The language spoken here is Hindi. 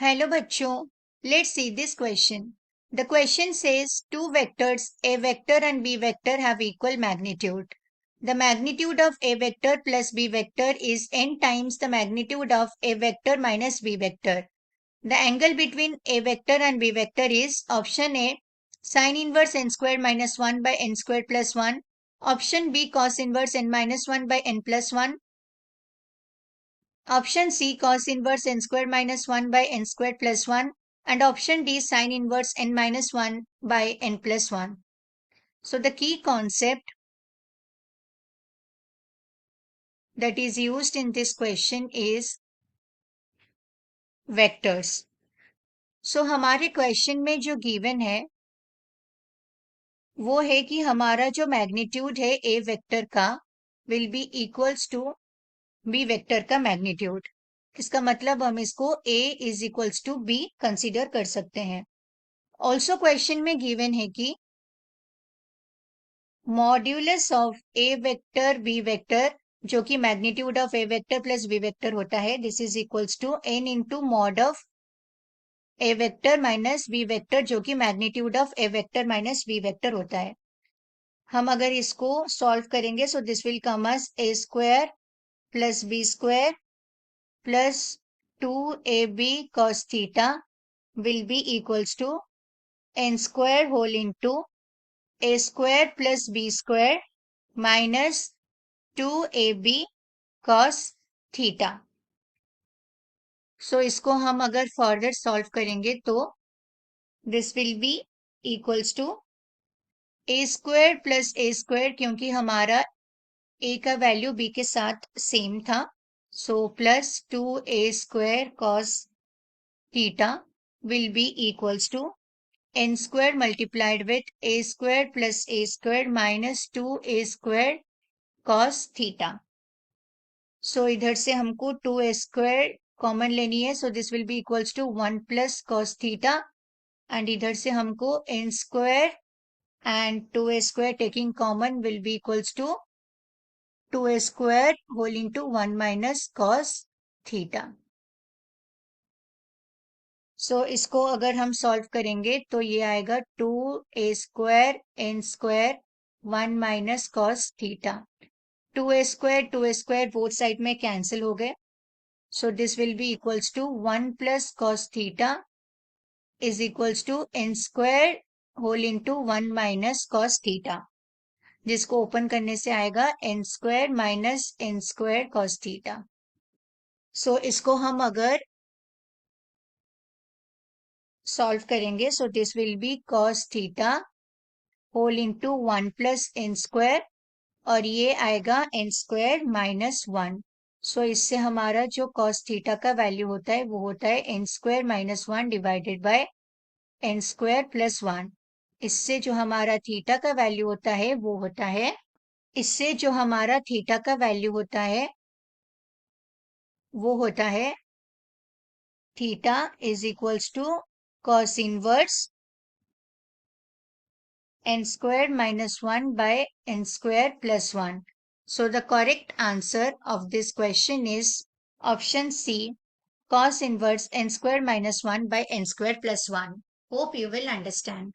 Hello bachcho, let's see this question. The question says two vectors A vector and B vector have equal magnitude. The magnitude of A vector plus B vector is n times the magnitude of A vector minus B vector. The angle between A vector and B vector is option A sin inverse n square minus 1 by n square plus 1, option B cos inverse n minus 1 by n plus 1, option C cos inverse n square minus 1 by n square plus 1 and option D sin inverse n minus 1 by n plus 1. So the key concept that is used in this question is vectors. So हमारे क्वेश्चन में जो गिवन है वो है कि हमारा जो मैग्नीट्यूड है ए वेक्टर का will be equals to B vector का मैग्नीट्यूड. इसका मतलब हम इसको a is equals to B consider कर सकते हैं. ऑल्सो क्वेश्चन में गिवन है कि modulus of A vector B vector जो कि magnitude of A vector plus B vector होता है this is equals to n into mod of A vector minus B vector जो कि magnitude of A vector minus B vector होता है. हम अगर इसको सॉल्व करेंगे so this will come as A square plus B square plus 2ab cos theta will be equals to n square whole into a square plus b square minus 2ab cos theta. So इसको हम अगर फर्दर सॉल्व करेंगे तो this will be equals to A square plus A square क्योंकि हमारा a का वैल्यू b के साथ सेम था so plus 2a square cos theta will be equals to n square multiplied with a square plus a square minus 2a square cos theta. So इधर से हमको 2a square कॉमन लेनी है so this will be equals to 1 plus cos theta and इधर से हमको n square and 2a square taking common will be equals to 2a square whole into 1 minus cos theta. सो इसको अगर हम सॉल्व करेंगे तो ये आएगा 2a square n square 1 minus cos theta. 2a square both side में कैंसिल हो गए so this will be equals to 1 plus cos theta is equals to n square whole into 1 minus cos theta जिसको ओपन करने से आएगा n square minus n square cos theta. So इसको हम अगर सॉल्व करेंगे so this will be cos theta whole into 1 plus n square और ये आएगा n स्क्वायर माइनस 1. सो इससे हमारा जो cos थीटा का वैल्यू होता है वो होता है n square minus 1 divided by n square plus 1. इससे जो हमारा थीटा का वैल्यू होता है वो होता है इससे जो हमारा थीटा का वैल्यू होता है वो होता है theta is equals to cos inverse n square minus 1 by n square plus 1. So the correct answer of this question is option C, cos inverse n square minus 1 by n square plus 1. Hope you will understand.